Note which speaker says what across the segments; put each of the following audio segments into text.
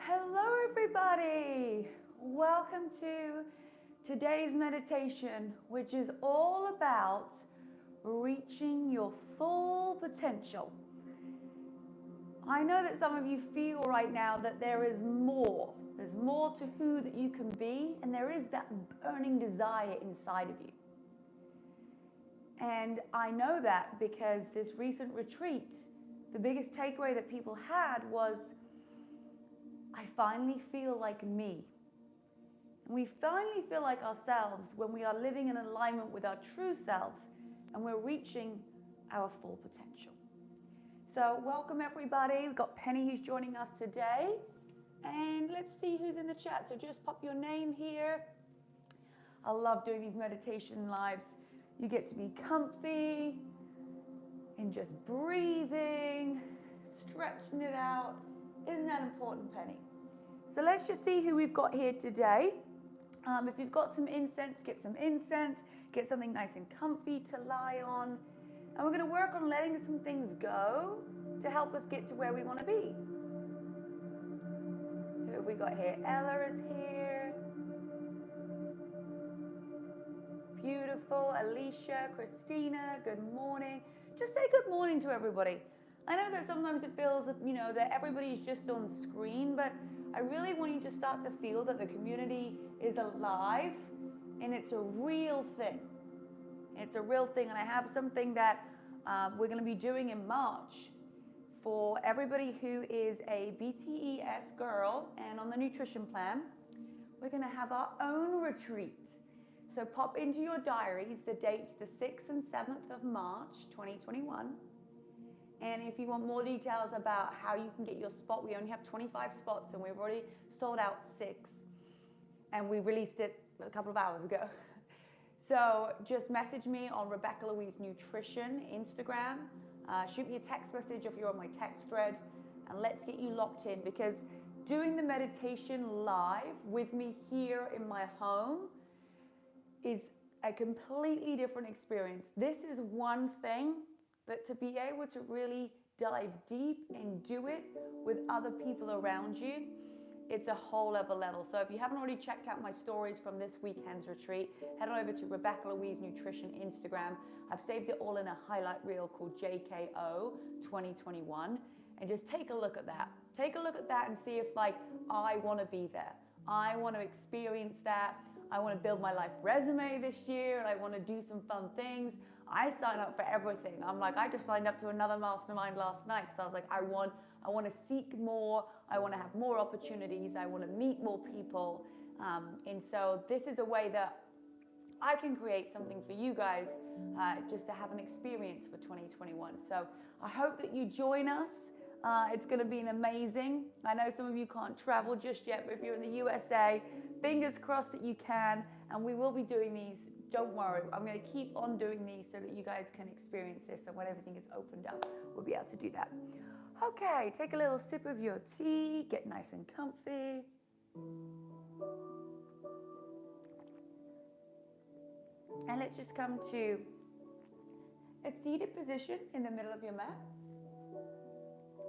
Speaker 1: Hello everybody! Welcome to today's meditation, which is all about reaching your full potential. I know that some of you feel right now that there is more. There's more to who that you can be, and there is that burning desire inside of you. And I know that because this recent retreat, the biggest takeaway that people had was, I finally feel like me. And we finally feel like ourselves when we are living in alignment with our true selves and we're reaching our full potential. So welcome everybody. We've got Penny who's joining us today. And let's see who's in the chat. So just pop your name here. I love doing these meditation lives. You get to be comfy and just breathing, stretching it out. Isn't that important, Penny? So let's just see who we've got here today. If you've got some incense, get some incense. Get something nice and comfy to lie on. And we're going to work on letting some things go to help us get to where we want to be. Who have we got here? Ella is here. Beautiful. Alicia, Christina, good morning. Just say good morning to everybody. I know that sometimes it feels, that everybody's just on screen, but I really want you to start to feel that the community is alive and it's a real thing. It's a real thing, and I have something that we're going to be doing in March for everybody who is a BTES girl and on the nutrition plan. We're going to have our own retreat. So pop into your diaries. The date's the 6th and 7th of March, 2021. And if you want more details about how you can get your spot, we only have 25 spots and we've already sold out 6. And we released it a couple of hours ago. So just message me on Rebecca Louise Nutrition Instagram. Shoot me a text message if you're on my text thread. And let's get you locked in, because doing the meditation live with me here in my home is a completely different experience. This is one thing, but to be able to really dive deep and do it with other people around you, it's a whole other level. So if you haven't already checked out my stories from this weekend's retreat, head on over to Rebecca Louise Nutrition Instagram. I've saved it all in a highlight reel called JKO 2021. And just take a look at that. Take a look at that and see if I want to be there. I want to experience that. I want to build my life resume this year, and I want to do some fun things. I sign up for everything. I just signed up to another mastermind last night because I was like, I want to seek more. I want to have more opportunities. I want to meet more people. And so this is a way that I can create something for you guys just to have an experience for 2021. So I hope that you join us. It's going to be amazing. I know some of you can't travel just yet, but if you're in the USA, fingers crossed that you can. And we will be doing these. Don't worry, I'm going to keep on doing these so that you guys can experience this, and when everything is opened up, we'll be able to do that. Okay, take a little sip of your tea, get nice and comfy. And let's just come to a seated position in the middle of your mat.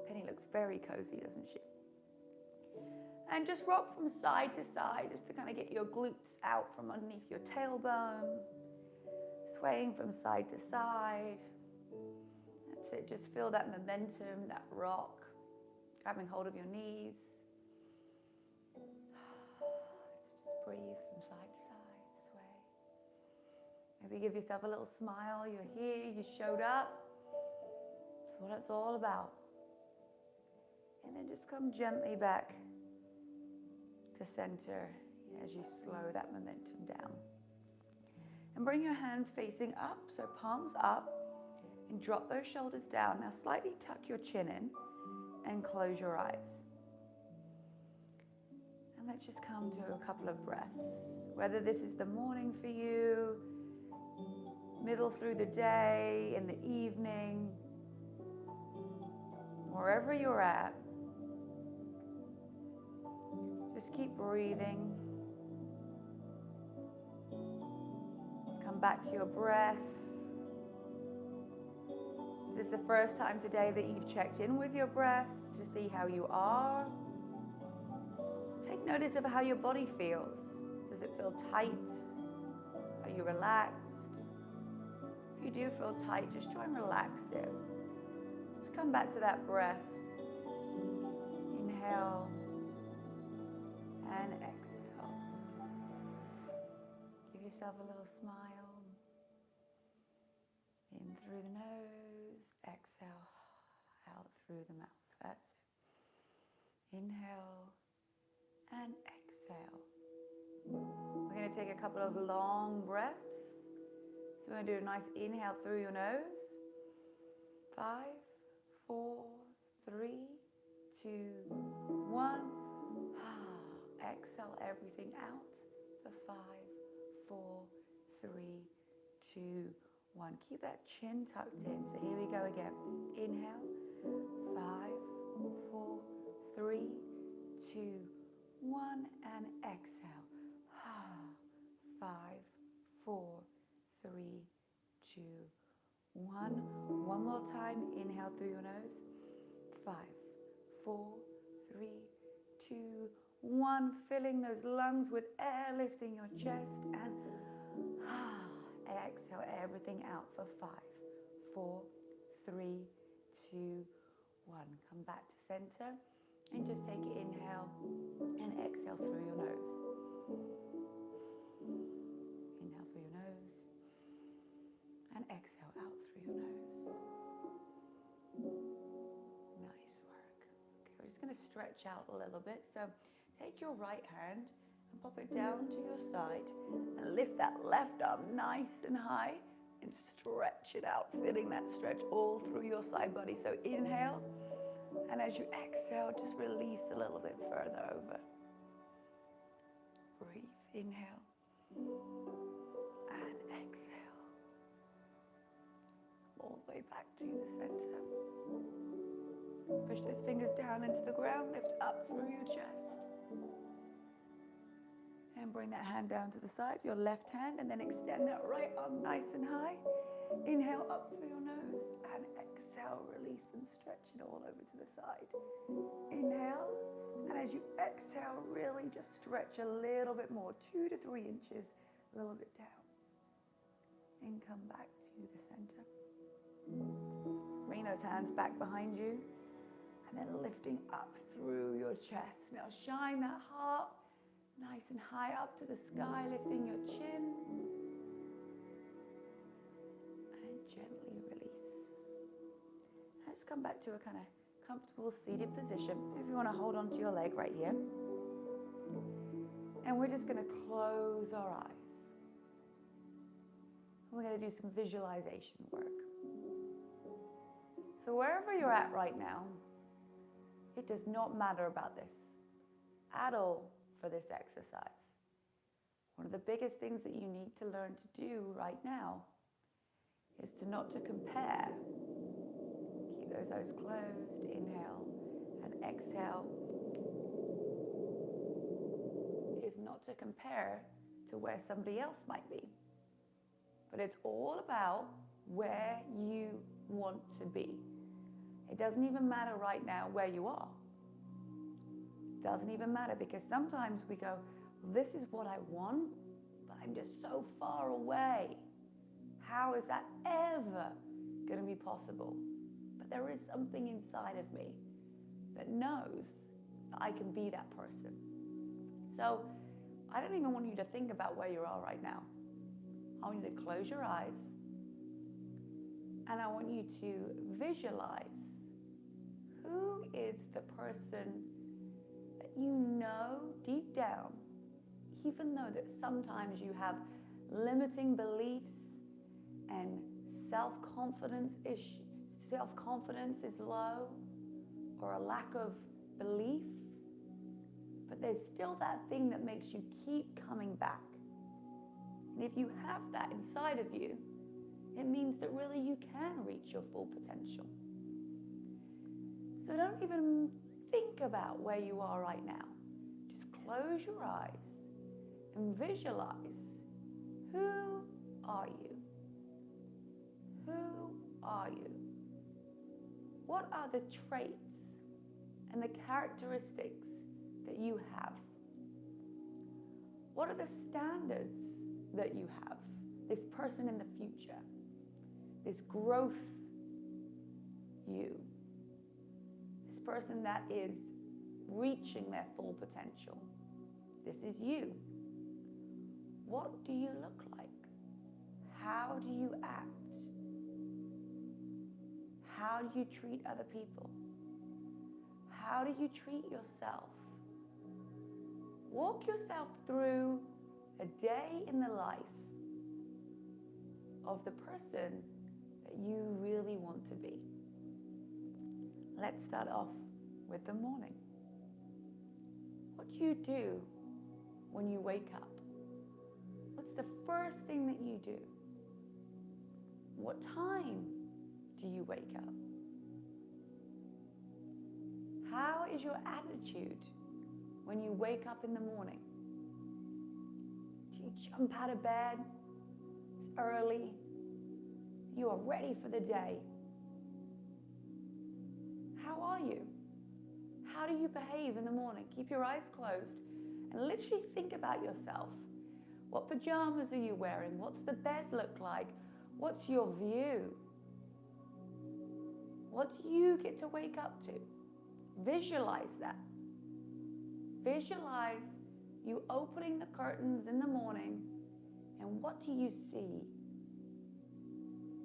Speaker 1: Penny looks very cozy, doesn't she? And just rock from side to side, just to kind of get your glutes out from underneath your tailbone. Swaying from side to side. That's it, just feel that momentum, that rock. Grabbing hold of your knees. Just breathe from side to side, sway. Maybe give yourself a little smile. You're here, you showed up. That's what it's all about. And then just come gently back to center as you slow that momentum down. And bring your hands facing up, so palms up, and drop those shoulders down. Now slightly tuck your chin in and close your eyes. And let's just come to a couple of breaths. Whether this is the morning for you, middle through the day, in the evening, wherever you're at, just keep breathing. Come back to your breath. Is this the first time today that you've checked in with your breath to see how you are? Take notice of how your body feels. Does it feel tight? Are you relaxed? If you do feel tight, just try and relax it. Just come back to that breath. Inhale and exhale. Give yourself a little smile. In through the nose, exhale out through the mouth. That's it. Inhale and exhale. We're going to take a couple of long breaths. So we're going to do a nice inhale through your nose. 5, 4, 3, 2, 1. Exhale everything out for 5, 4, 3, 2, 1. Keep that chin tucked in. So here we go again. Inhale. 5, 4, 3, 2, 1. And exhale. 5, 4, 3, 2, 1. One more time. Inhale through your nose. 5, 4, 3, 2, 1. Filling those lungs with air, lifting your chest, and exhale everything out for 5, 4, 3, 2, 1. Come back to center and just take an inhale and exhale through your nose. Inhale through your nose and exhale out through your nose. Nice work. Okay, we're just going to stretch out a little bit. So take your right hand and pop it down to your side and lift that left arm nice and high and stretch it out, feeling that stretch all through your side body. So inhale, and as you exhale, just release a little bit further over. Breathe, inhale, and exhale. All the way back to the center. Push those fingers down into the ground, lift up through your chest. And bring that hand down to the side, your left hand, and then extend that right arm nice and high. Inhale up through your nose and exhale, release and stretch it all over to the side. Inhale, and as you exhale, really just stretch a little bit more, 2 to 3 inches, a little bit down. And come back to the center. Bring those hands back behind you, and then lifting up through your chest. Now shine that heart nice and high up to the sky, lifting your chin. And gently release. Let's come back to a kind of comfortable seated position. If you want to hold on to your leg right here. And we're just going to close our eyes. We're going to do some visualization work. So wherever you're at right now, it does not matter about this at all for this exercise. One of the biggest things that you need to learn to do right now is to not to compare. Keep those eyes closed, inhale and exhale. Is not to compare to where somebody else might be. But it's all about where you want to be. It doesn't even matter right now where you are. Doesn't even matter, because sometimes we go, this is what I want, but I'm just so far away. How is that ever going to be possible? But there is something inside of me that knows that I can be that person. So I don't even want you to think about where you are right now. I want you to close your eyes, and I want you to visualize who is the person that you know deep down, even though that sometimes you have limiting beliefs and self-confidence is low, or a lack of belief, but there's still that thing that makes you keep coming back. And if you have that inside of you, it means that really you can reach your full potential. So don't even think about where you are right now. Just close your eyes and visualize, who are you? Who are you? What are the traits and the characteristics that you have? What are the standards that you have? This person in the future, this growth you, this person that is reaching their full potential. This is you. What do you look like? How do you act? How do you treat other people? How do you treat yourself? Walk yourself through a day in the life of the person that you really want to be. Let's start off with the morning. What do you do when you wake up? What's the first thing that you do? What time do you wake up? How is your attitude when you wake up in the morning? Do you jump out of bed? It's early. You are ready for the day. How are you? How do you behave in the morning? Keep your eyes closed and literally think about yourself. What pajamas are you wearing? What's the bed look like? What's your view? What do you get to wake up to? Visualize that. Visualize you opening the curtains in the morning, and what do you see?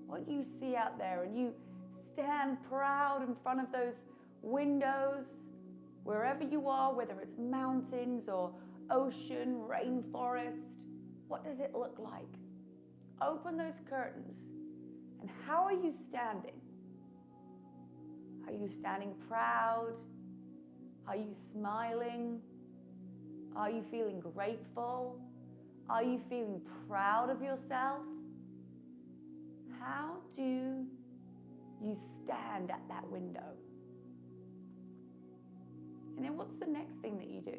Speaker 1: What do you see out there? And you stand proud in front of those windows, wherever you are, whether it's mountains or ocean, rainforest. What does it look like? Open those curtains. And how are you standing? Are you standing proud? Are you smiling? Are you feeling grateful? Are you feeling proud of yourself? How do you stand at that window? And then what's the next thing that you do?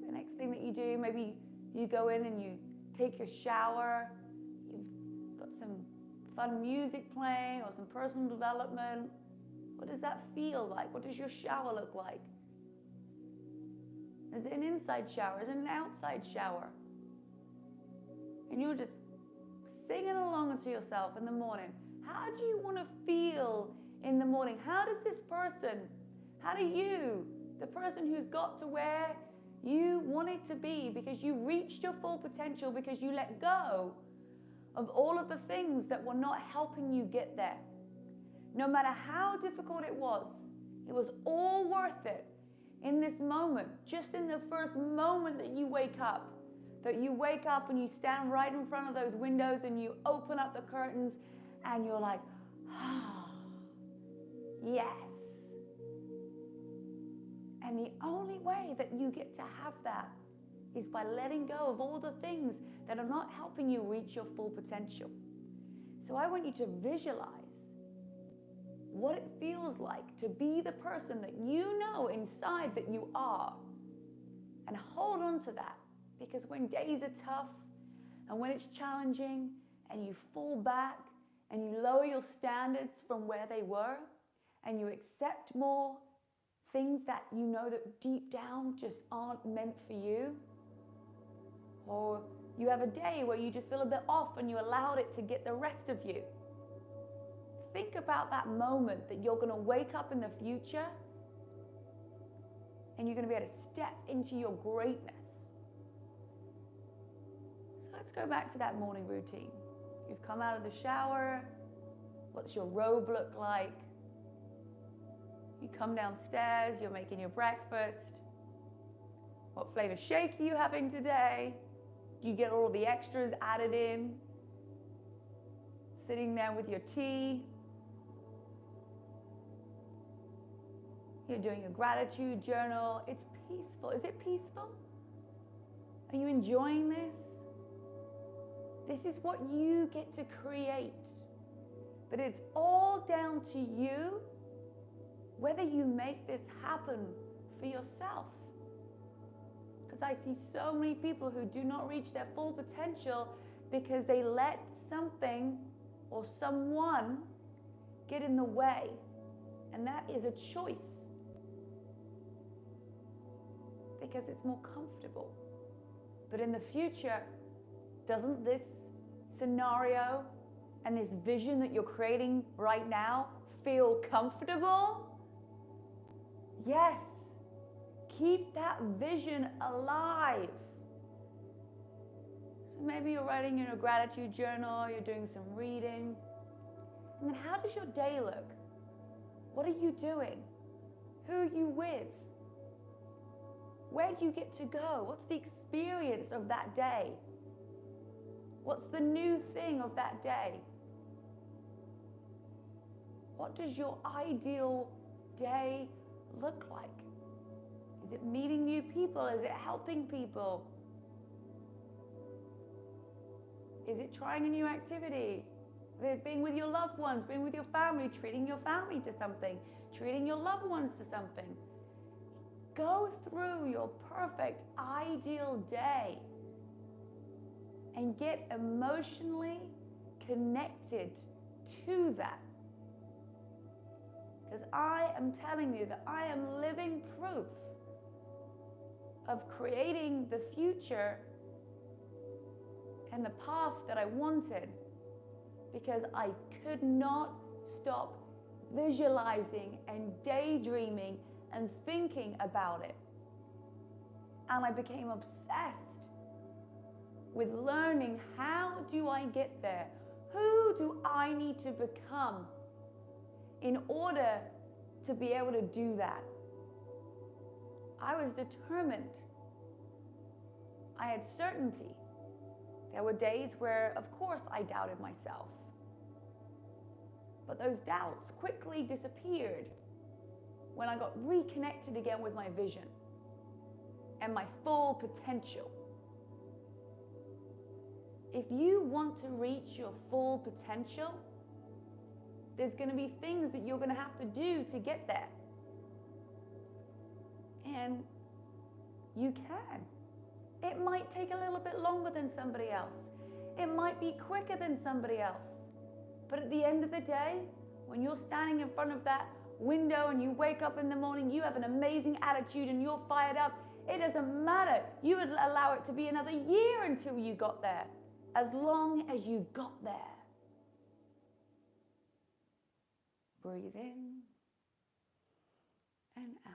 Speaker 1: The next thing that you do, maybe you go in and you take your shower, you've got some fun music playing or some personal development. What does that feel like? What does your shower look like? Is it an inside shower? Is it an outside shower? And you're just singing along to yourself in the morning. How do you want to feel in the morning? How does this person, how do you, the person who's got to where you wanted to be because you reached your full potential, because you let go of all of the things that were not helping you get there. No matter how difficult it was all worth it in this moment, just in the first moment that you wake up and you stand right in front of those windows and you open up the curtains and you're like, ah, yes. And the only way that you get to have that is by letting go of all the things that are not helping you reach your full potential. So I want you to visualize what it feels like to be the person that you know inside that you are, and hold on to that, because when days are tough and when it's challenging and you fall back and you lower your standards from where they were and you accept more things that you know that deep down just aren't meant for you, or you have a day where you just feel a bit off and you allowed it to get the rest of you. Think about that moment that you're going to wake up in the future and you're going to be able to step into your greatness. So let's go back to that morning routine. You've come out of the shower. What's your robe look like? You come downstairs, you're making your breakfast. What flavor shake are you having today? You get all the extras added in. Sitting there with your tea. You're doing your gratitude journal. It's peaceful. Is it peaceful? Are you enjoying this? This is what you get to create. But it's all down to you whether you make this happen for yourself. Because I see so many people who do not reach their full potential because they let something or someone get in the way. And that is a choice. because it's more comfortable. But in the future, doesn't this scenario and this vision that you're creating right now feel comfortable? Yes. Keep that vision alive. So maybe you're writing in a gratitude journal, you're doing some reading. And then how does your day look? What are you doing? Who are you with? Where do you get to go? What's the experience of that day? What's the new thing of that day? What does your ideal day look like? Is it meeting new people? Is it helping people? Is it trying a new activity? Is it being with your loved ones, being with your family, treating your family to something, treating your loved ones to something? Go through your perfect, ideal day and get emotionally connected to that. Because I am telling you that I am living proof of creating the future and the path that I wanted, because I could not stop visualizing and daydreaming and thinking about it. And I became obsessed with learning, how do I get there? Who do I need to become in order to be able to do that? I was determined. I had certainty. There were days where, of course, I doubted myself. But those doubts quickly disappeared when I got reconnected again with my vision and my full potential. If you want to reach your full potential, there's going to be things that you're going to have to do to get there. And you can. It might take a little bit longer than somebody else. It might be quicker than somebody else. But at the end of the day, when you're standing in front of that window and you wake up in the morning, you have an amazing attitude and you're fired up, it doesn't matter. You would allow it to be another year until you got there, as long as you got there. Breathe in and out.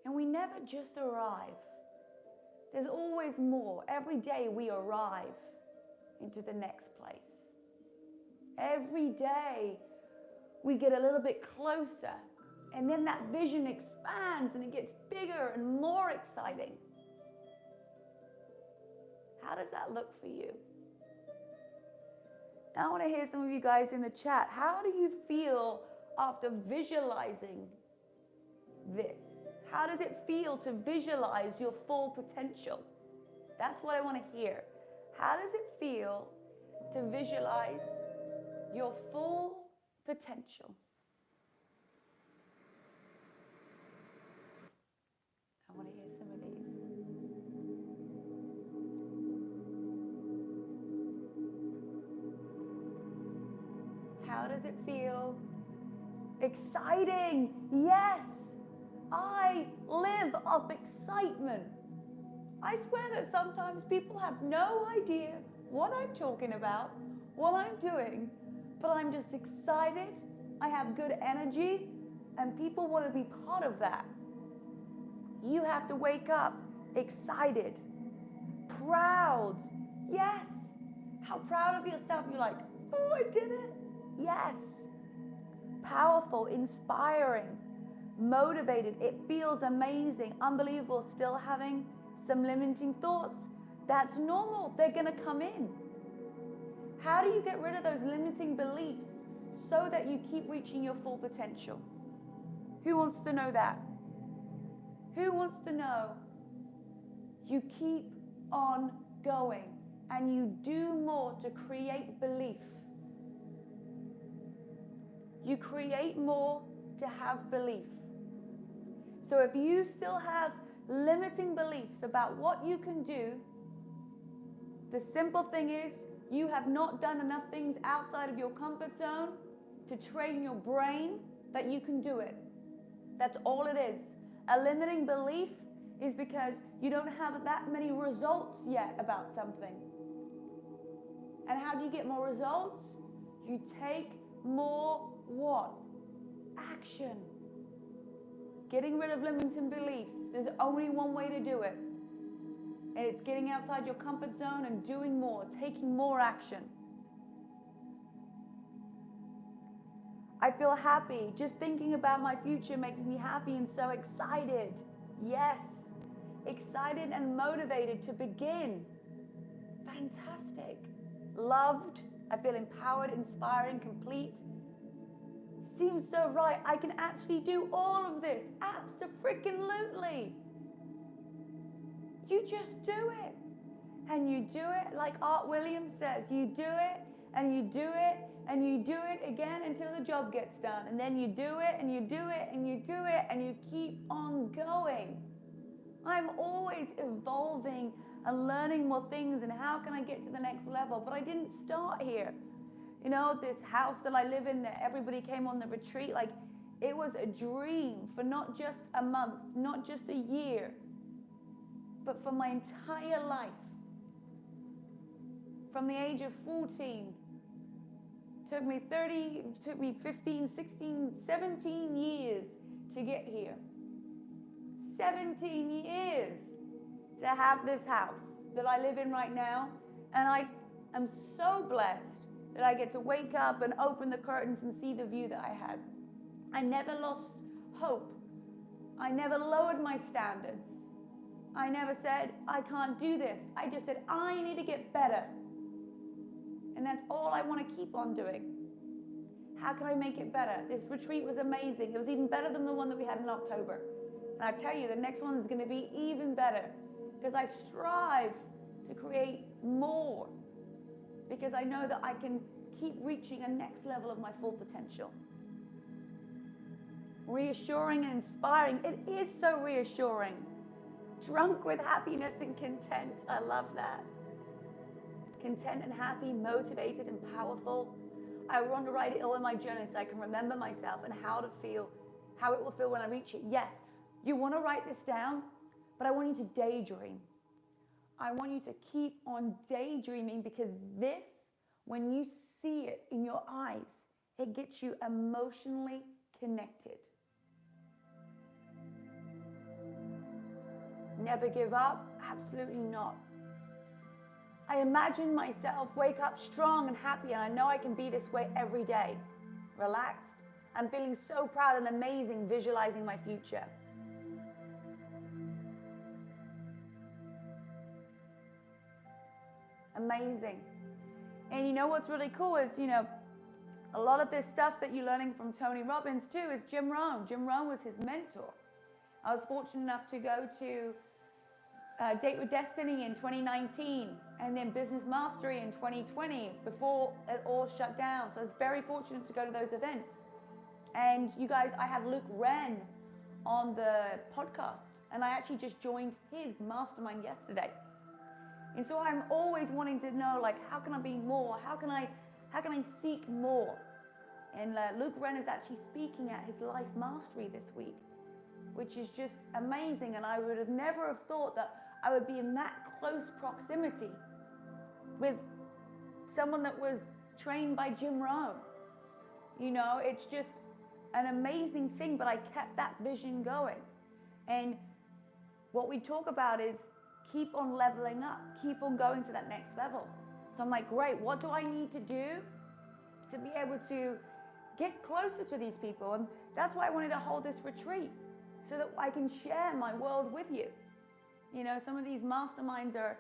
Speaker 1: And we never just arrive. There's always more. Every day we arrive into the next place. Every day we get a little bit closer, and then that vision expands and it gets bigger and more exciting. How does that look for you? Now I want to hear some of you guys in the chat. How do you feel after visualizing this? How does it feel to visualize your full potential? That's what I want to hear. How does it feel to visualize your full potential? I want to hear some of these. How does it feel? Exciting! Yes! I live off excitement. I swear that sometimes people have no idea what I'm talking about, what I'm doing, but I'm just excited. I have good energy, and people want to be part of that. You have to wake up excited, proud. Yes. How proud of yourself. You're like, oh, I did it. Yes. Powerful, inspiring, motivated. It feels amazing, unbelievable. Still having some limiting thoughts. That's normal. They're going to come in. How do you get rid of those limiting beliefs so that you keep reaching your full potential? Who wants to know that? Who wants to know you keep on going and you do more to create belief? You create more to have belief. So if you still have limiting beliefs about what you can do, the simple thing is you have not done enough things outside of your comfort zone to train your brain that you can do it. That's all it is. A limiting belief is because you don't have that many results yet about something. And how do you get more results? You take more what? Action. Getting rid of limiting beliefs. There's only one way to do it. And it's getting outside your comfort zone and doing more, taking more action. I feel happy. Just thinking about my future makes me happy and so excited. Yes. Excited and motivated to begin. Fantastic. Loved. I feel empowered, inspiring, complete. Seems so right. I can actually do all of this. Abso-freaking-lutely. You just do it. And you do it like Art Williams says. You do it and you do it and you do it again until the job gets done. And then you do it and you do it and you do it and you keep on going. I'm always evolving and learning more things and how can I get to the next level. But I didn't start here. You know, this house that I live in that everybody came on the retreat, like it was a dream for not just a month, not just a year, but for my entire life. From the age of 14, took me 15, 16, 17 years to get here. 17 years to have this house that I live in right now. And I am so blessed that I get to wake up and open the curtains and see the view that I had. I never lost hope. I never lowered my standards. I never said, I can't do this. I just said, I need to get better. And that's all I want to keep on doing. How can I make it better? This retreat was amazing. It was even better than the one that we had in October. And I tell you, the next one is going to be even better because I strive to create more because I know that I can keep reaching a next level of my full potential. Reassuring and inspiring. It is so reassuring. Drunk with happiness and content. I love that. Content and happy, motivated and powerful. I want to write it all in my journal so I can remember myself and how it will feel when I reach it. Yes, you want to write this down, but I want you to daydream. I want you to keep on daydreaming because this, when you see it in your eyes, it gets you emotionally connected. Never give up? Absolutely not. I imagine myself wake up strong and happy, and I know I can be this way every day. Relaxed. I'm feeling so proud and amazing visualizing my future. Amazing. And you know what's really cool is, a lot of this stuff that you're learning from Tony Robbins too is Jim Rohn. Jim Rohn was his mentor. I was fortunate enough to go to Date with Destiny in 2019 and then Business Mastery in 2020 before it all shut down. So I was very fortunate to go to those events. And you guys, I had Luke Wren on the podcast and I actually just joined his mastermind yesterday. And so I'm always wanting to know, like, how can I be more? How can I seek more? And Luke Wren is actually speaking at his Life Mastery this week, which is just amazing. And I would have never have thought that I would be in that close proximity with someone that was trained by Jim Rohn. It's just an amazing thing, but I kept that vision going. And what we talk about is keep on leveling up, keep on going to that next level. So I'm like, great, what do I need to do to be able to get closer to these people? And that's why I wanted to hold this retreat, so that I can share my world with you. Some of these masterminds are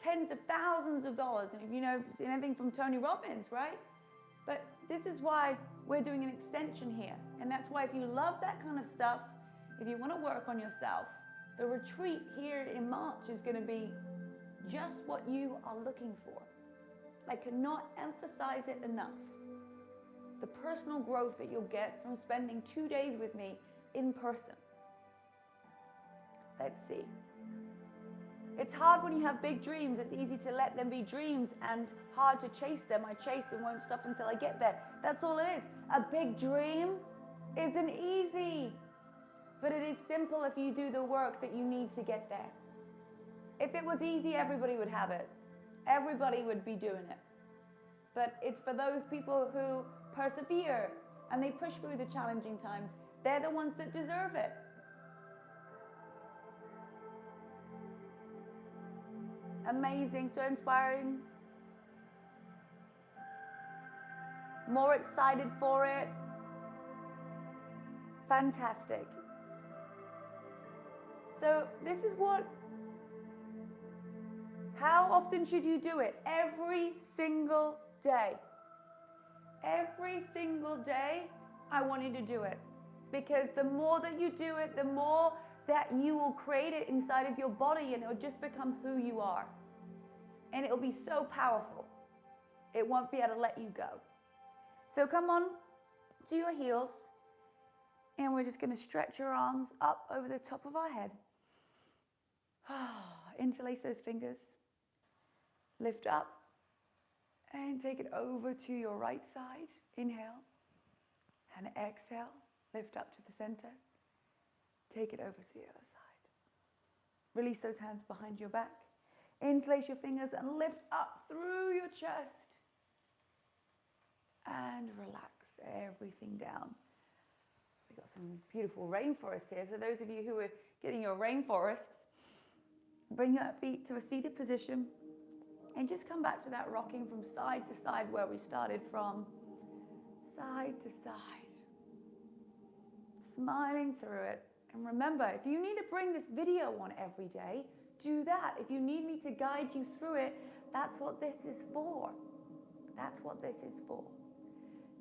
Speaker 1: tens of thousands of dollars, and anything from Tony Robbins, right? But this is why we're doing an extension here. And that's why if you love that kind of stuff, if you want to work on yourself, the retreat here in March is going to be just what you are looking for. I cannot emphasize it enough. The personal growth that you'll get from spending 2 days with me in person. Let's see. It's hard when you have big dreams. It's easy to let them be dreams and hard to chase them. I chase and won't stop until I get there. That's all it is. A big dream isn't easy, but it is simple if you do the work that you need to get there. If it was easy, everybody would have it. Everybody would be doing it. But it's for those people who persevere and they push through the challenging times. They're the ones that deserve it. Amazing, so inspiring. More excited for it. Fantastic. So this is how often should you do it? Every single day. Every single day, I want you to do it. Because the more that you do it, the more that you will create it inside of your body, and it will just become who you are. And it will be so powerful. It won't be able to let you go. So come on to your heels, and we're just going to stretch your arms up over the top of our head. Interlace those fingers. Lift up and take it over to your right side. Inhale and exhale. Lift up to the center. Take it over to the other side. Release those hands behind your back. Interlace your fingers and lift up through your chest. And relax everything down. We've got some beautiful rainforest here. So those of you who are getting your rainforests, bring your feet to a seated position and just come back to that rocking from side to side where we started from. Side to side. Smiling through it. And remember, if you need to bring this video on every day, do that. If you need me to guide you through it, that's what this is for. That's what this is for.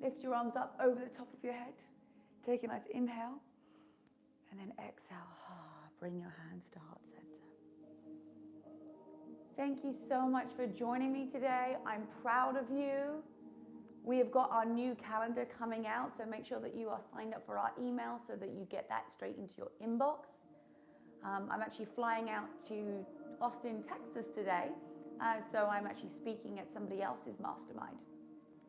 Speaker 1: Lift your arms up over the top of your head. Take a nice inhale. And then exhale. Bring your hands to heart center. Thank you so much for joining me today. I'm proud of you. We have got our new calendar coming out, so make sure that you are signed up for our email so that you get that straight into your inbox. I'm actually flying out to Austin, Texas today, so I'm actually speaking at somebody else's mastermind.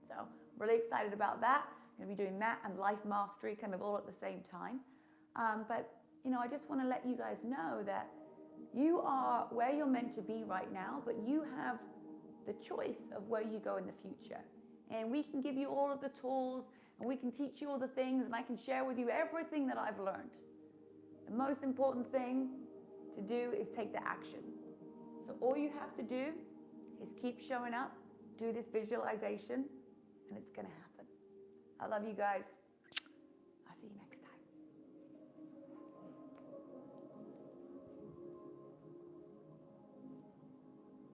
Speaker 1: So really excited about that. I'm going to be doing that and life mastery kind of all at the same time. But I just want to let you guys know that you are where you're meant to be right now, but you have the choice of where you go in the future. And we can give you all of the tools, and we can teach you all the things, and I can share with you everything that I've learned. The most important thing to do is take the action. So all you have to do is keep showing up, do this visualization, and it's going to happen. I love you guys. I'll see you next time.